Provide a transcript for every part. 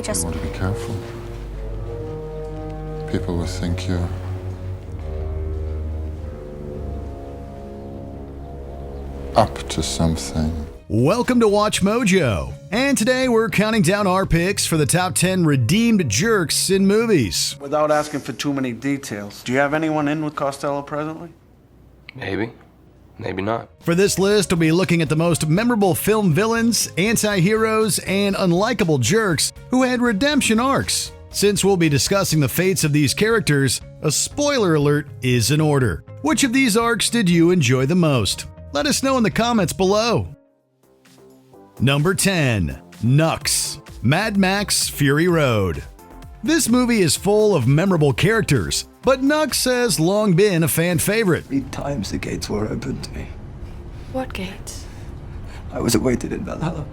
just... You want to be careful. People will think you're up to something. Welcome to Watch Mojo, and today we're counting down our picks for the top 10 redeemed jerks in movies. Without asking for too many details, do you have anyone in with Costello presently? Maybe. Maybe not. For this list, we'll be looking at the most memorable film villains, anti-heroes, and unlikable jerks who had redemption arcs. Since we'll be discussing the fates of these characters, a spoiler alert is in order. Which of these arcs did you enjoy the most? Let us know in the comments below. Number 10. Nux, Mad Max Fury Road. This movie is full of memorable characters, but Nux has long been a fan favorite. 3 times the gates were opened to me. What gates? I was awaited in Valhalla.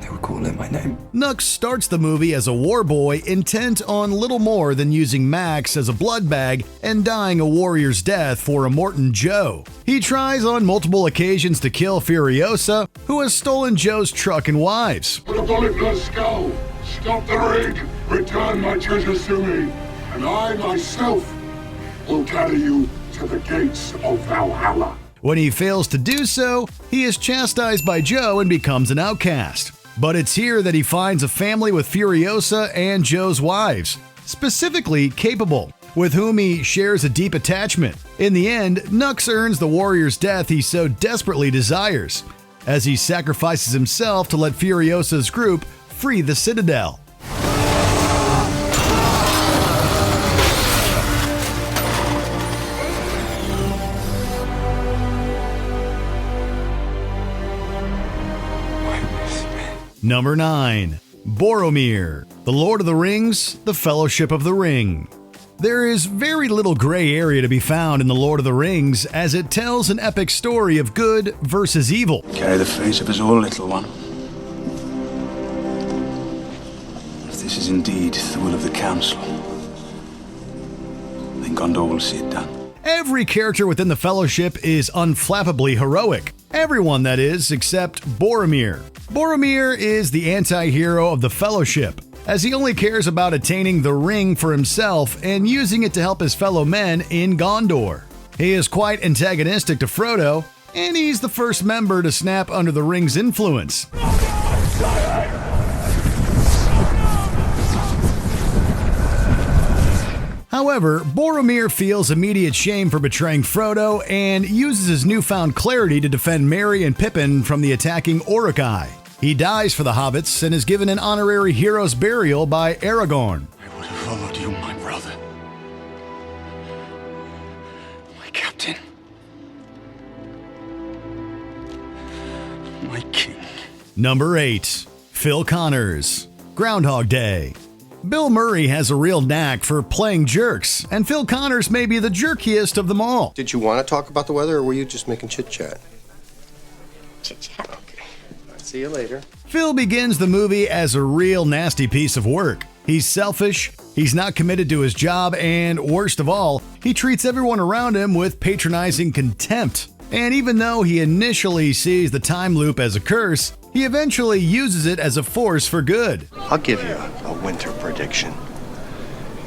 They were calling my name. Nux starts the movie as a war boy intent on little more than using Max as a blood bag and dying a warrior's death for Immortan Joe. He tries on multiple occasions to kill Furiosa, who has stolen Joe's truck and wives. Put a bullet in her skull, stop the rig, return my treasures to me, and I myself will carry you to the gates of Valhalla. When he fails to do so, he is chastised by Joe and becomes an outcast. But it's here that he finds a family with Furiosa and Joe's wives, specifically Capable, with whom he shares a deep attachment. In the end, Nux earns the warrior's death he so desperately desires, as he sacrifices himself to let Furiosa's group free the Citadel. Number 9. Boromir, The Lord of the Rings, The Fellowship of the Ring. There is very little gray area to be found in The Lord of the Rings, as it tells an epic story of good versus evil. Carry the face of us all, little one. If this is indeed the will of the council, then Gondor will see it done. Every character within the Fellowship is unflappably heroic. Everyone, that is, except Boromir. Boromir is the anti-hero of the Fellowship, as he only cares about attaining the ring for himself and using it to help his fellow men in Gondor. He is quite antagonistic to Frodo, and he's the first member to snap under the ring's influence. However, Boromir feels immediate shame for betraying Frodo and uses his newfound clarity to defend Merry and Pippin from the attacking Uruk-hai. He dies for the hobbits and is given an honorary hero's burial by Aragorn. I would have followed you, my brother. My captain. My king. Number 8. Phil Connors, Groundhog Day. Bill Murray has a real knack for playing jerks, and Phil Connors may be the jerkiest of them all. Did you want to talk about the weather, or were you just making chit-chat? Chit-chat. Okay. I'll see you later. Phil begins the movie as a real nasty piece of work. He's selfish, he's not committed to his job, and worst of all, he treats everyone around him with patronizing contempt. And even though he initially sees the time loop as a curse, he eventually uses it as a force for good. I'll give you a winter prediction.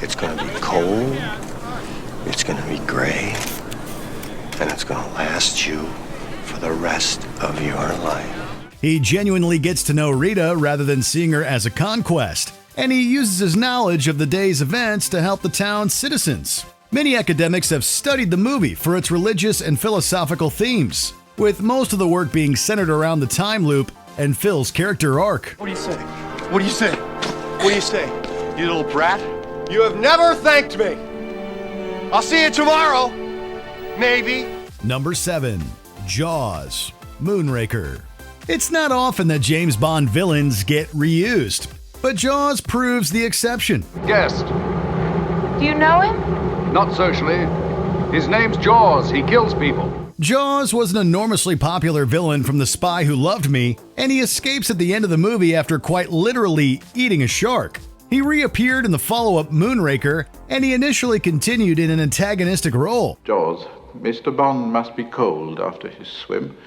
It's going to be cold, it's going to be gray, and it's going to last you for the rest of your life. He genuinely gets to know Rita rather than seeing her as a conquest, and he uses his knowledge of the day's events to help the town's citizens. Many academics have studied the movie for its religious and philosophical themes, with most of the work being centered around the time loop and Phil's character arc. What do you say? What do you say? What do you say? You little brat? You have never thanked me. I'll see you tomorrow. Maybe. Number 7. Jaws, Moonraker. It's not often that James Bond villains get reused, but Jaws proves the exception. Guest. Do you know him? Not socially. His name's Jaws. He kills people. Jaws was an enormously popular villain from The Spy Who Loved Me, and he escapes at the end of the movie after quite literally eating a shark. He reappeared in the follow-up Moonraker, and he initially continued in an antagonistic role. Jaws, Mr. Bond must be cold after his swim.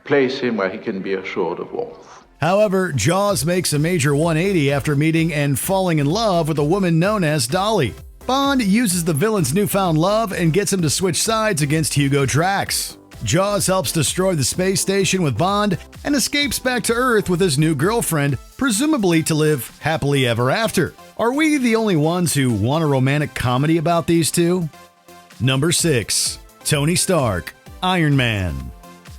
Place him where he can be assured of warmth. However, Jaws makes a major 180 after meeting and falling in love with a woman known as Dolly. Bond uses the villain's newfound love and gets him to switch sides against Hugo Drax. Jaws helps destroy the space station with Bond and escapes back to Earth with his new girlfriend, presumably to live happily ever after. Are we the only ones who want a romantic comedy about these two? Number 6. Tony Stark, Iron Man.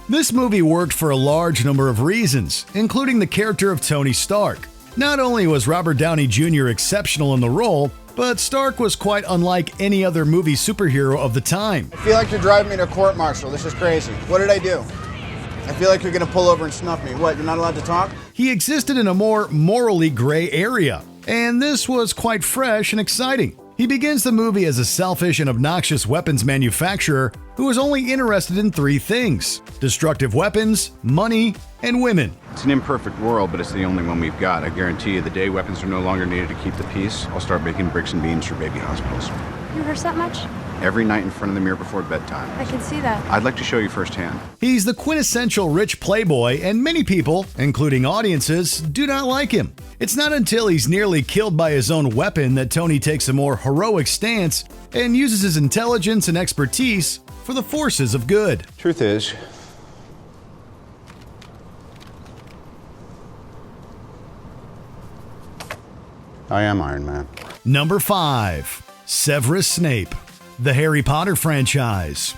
This movie worked for a large number of reasons, including the character of Tony Stark. Not only was Robert Downey Jr. exceptional in the role, but Stark was quite unlike any other movie superhero of the time. I feel like you're driving me to a court-martial. This is crazy. What did I do? I feel like you're gonna pull over and snuff me. What, you're not allowed to talk? He existed in a more morally gray area, and this was quite fresh and exciting. He begins the movie as a selfish and obnoxious weapons manufacturer who is only interested in 3 things: destructive weapons, money, and women. It's an imperfect world, but it's the only one we've got. I guarantee you the day weapons are no longer needed to keep the peace, I'll start making bricks and beams for baby hospitals. You rehearse that much? Every night in front of the mirror before bedtime. I can see that. I'd like to show you firsthand. He's the quintessential rich playboy, and many people, including audiences, do not like him. It's not until he's nearly killed by his own weapon that Tony takes a more heroic stance and uses his intelligence and expertise for the forces of good. Truth is, I am Iron Man. Number 5. Severus Snape, the Harry Potter franchise.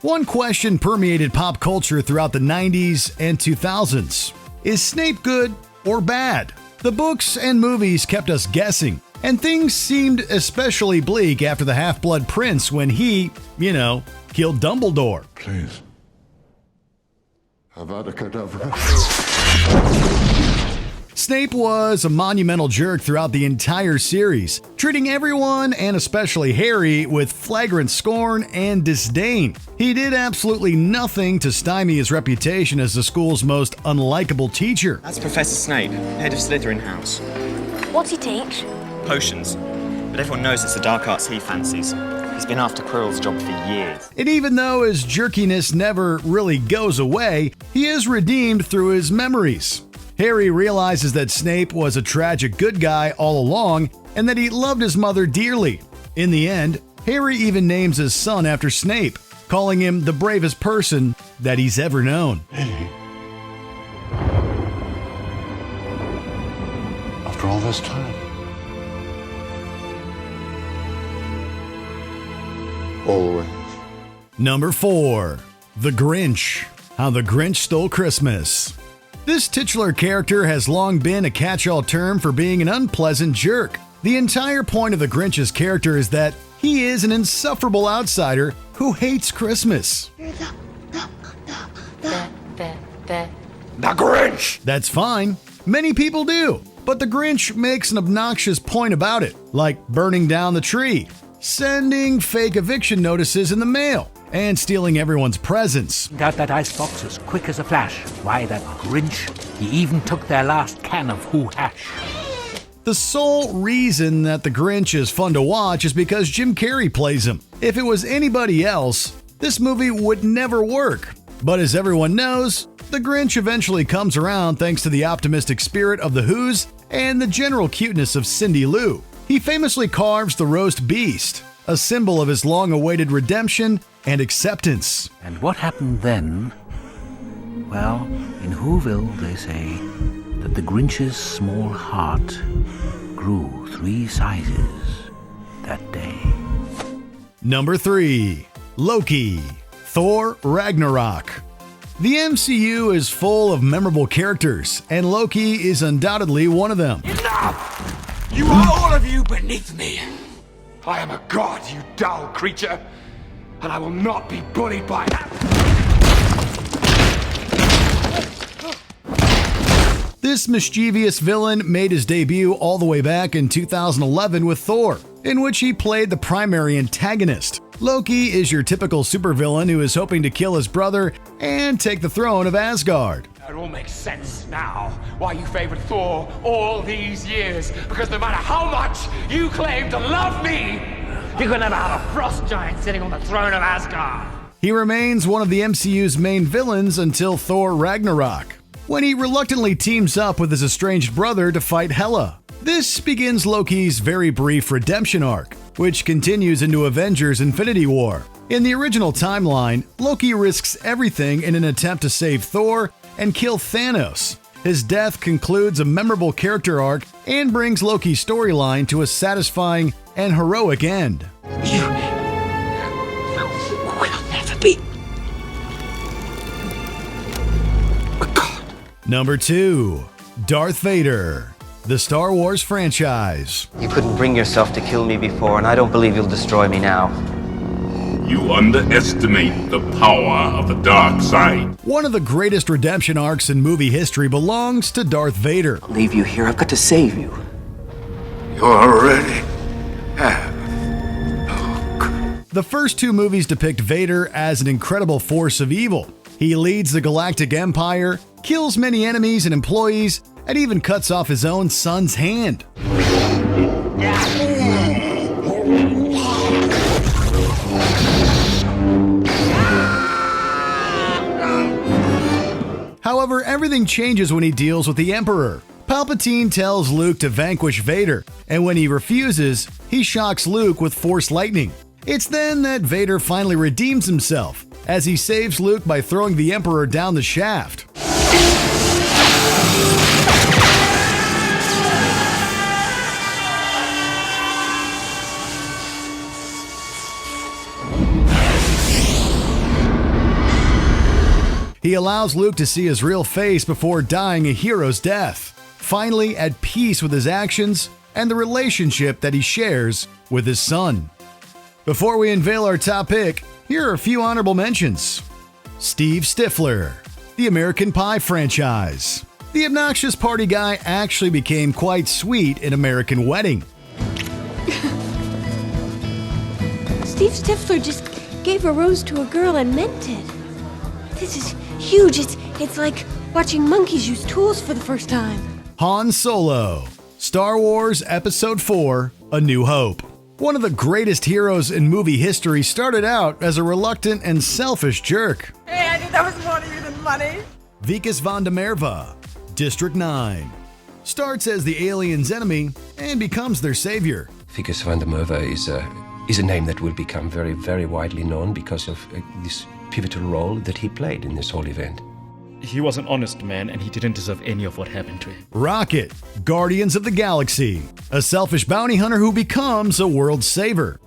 One question permeated pop culture throughout the 90s and 2000s. Is Snape good or bad? The books and movies kept us guessing, and things seemed especially bleak after the Half-Blood Prince when he, killed Dumbledore. Please. Avada Kedavra. Snape was a monumental jerk throughout the entire series, treating everyone, and especially Harry, with flagrant scorn and disdain. He did absolutely nothing to stymie his reputation as the school's most unlikable teacher. That's Professor Snape, head of Slytherin House. What's he teach? Potions. But everyone knows it's the dark arts he fancies. He's been after Quirrell's job for years. And even though his jerkiness never really goes away, he is redeemed through his memories. Harry realizes that Snape was a tragic good guy all along and that he loved his mother dearly. In the end, Harry even names his son after Snape, calling him the bravest person that he's ever known. After all this time. Always. Number 4. The Grinch, How the Grinch Stole Christmas. This titular character has long been a catch-all term for being an unpleasant jerk. The entire point of the Grinch's character is that he is an insufferable outsider who hates Christmas. The Grinch! That's fine. Many people do. But the Grinch makes an obnoxious point about it, like burning down the tree, sending fake eviction notices in the mail, and stealing everyone's presents. Out that icebox as quick as a flash. Why, that Grinch, he even took their last can of Who Hash. The sole reason that the Grinch is fun to watch is because Jim Carrey plays him. If it was anybody else, this movie would never work. But as everyone knows, the Grinch eventually comes around thanks to the optimistic spirit of the Who's and the general cuteness of Cindy Lou. He famously carves the roast beast, a symbol of his long-awaited redemption and acceptance. And what happened then? Well, in Whoville, they say that the Grinch's small heart grew 3 sizes that day. Number 3. Loki, Thor Ragnarok. The MCU is full of memorable characters, and Loki is undoubtedly one of them. Enough! You are all of you beneath me. I am a god, you dull creature, and I will not be bullied by that. This mischievous villain made his debut all the way back in 2011 with Thor, in which he played the primary antagonist. Loki is your typical supervillain who is hoping to kill his brother and take the throne of Asgard. It all makes sense now why you favored Thor all these years. Because no matter how much you claim to love me, you could never have a frost giant sitting on the throne of Asgard. He remains one of the MCU's main villains until Thor Ragnarok. when he reluctantly teams up with his estranged brother to fight Hela. This begins Loki's very brief redemption arc, which continues into Avengers Infinity War. In the original timeline, Loki risks everything in an attempt to save Thor and kill Thanos. His death concludes a memorable character arc and brings Loki's storyline to a satisfying and heroic end. You will never be. Number 2. Darth Vader, the Star Wars franchise. You couldn't bring yourself to kill me before, and I don't believe you'll destroy me now. You underestimate the power of the dark side. One of the greatest redemption arcs in movie history belongs to Darth Vader. I'll leave you here. I've got to save you. You already have. The first 2 movies depict Vader as an incredible force of evil. He leads the Galactic Empire, kills many enemies and employees, and even cuts off his own son's hand. However, everything changes when he deals with the Emperor. Palpatine tells Luke to vanquish Vader, and when he refuses, he shocks Luke with Force lightning. It's then that Vader finally redeems himself, as he saves Luke by throwing the Emperor down the shaft. He allows Luke to see his real face before dying a hero's death, finally at peace with his actions and the relationship that he shares with his son. Before we unveil our top pick, here are a few honorable mentions. Steve Stifler, the American Pie franchise. The obnoxious party guy actually became quite sweet in American Wedding. Steve Stifler just gave a rose to a girl and meant it. This is huge. It's like watching monkeys use tools for the first time. Han Solo, Star Wars Episode 4, A New Hope. One of the greatest heroes in movie history started out as a reluctant and selfish jerk. Hey, I knew that was more to you than money. Vikas van der Merwe, District 9. Starts as the aliens' enemy and becomes their savior. Vikas van der Merwe is a name that will become very, very widely known because of this pivotal role that he played in this whole event. He was an honest man and he didn't deserve any of what happened to him. Rocket, Guardians of the Galaxy. A selfish bounty hunter who becomes a world saver.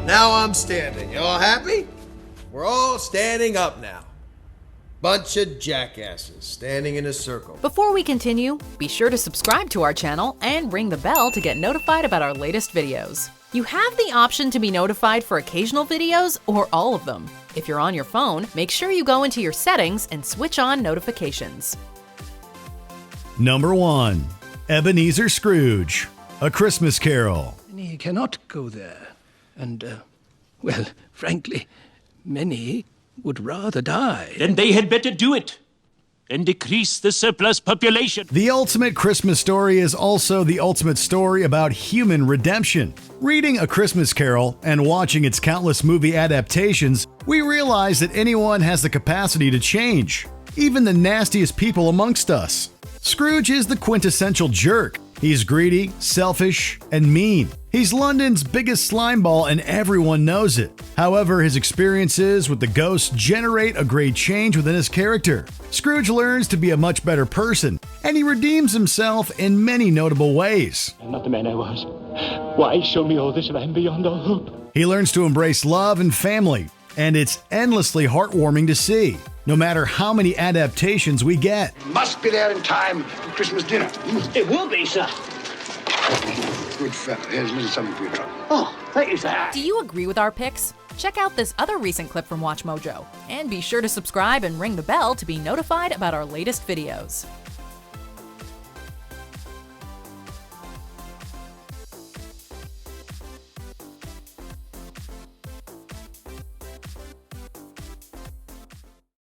Now I'm standing. You all happy? We're all standing up now. Bunch of jackasses standing in a circle. Before we continue, be sure to subscribe to our channel and ring the bell to get notified about our latest videos. You have the option to be notified for occasional videos or all of them. If you're on your phone, make sure you go into your settings and switch on notifications. Number 1. Ebenezer Scrooge, A Christmas Carol. Many cannot go there, and, well, frankly, many would rather die. Then they had better do it and decrease the surplus population. The ultimate Christmas story is also the ultimate story about human redemption. Reading A Christmas Carol and watching its countless movie adaptations, we realize that anyone has the capacity to change, even the nastiest people amongst us. Scrooge is the quintessential jerk. He's greedy, selfish, and mean. He's London's biggest slimeball and everyone knows it. However, his experiences with the ghosts generate a great change within his character. Scrooge learns to be a much better person, and he redeems himself in many notable ways. I'm not the man I was. Why show me all this if I'm beyond all hope? He learns to embrace love and family, and it's endlessly heartwarming to see, no matter how many adaptations we get. Must be there in time for Christmas dinner. It will be, sir. Good fellow. Here's a little something for your trouble. Oh, thank you, sir. Do you agree with our picks? Check out this other recent clip from WatchMojo, and be sure to subscribe and ring the bell to be notified about our latest videos.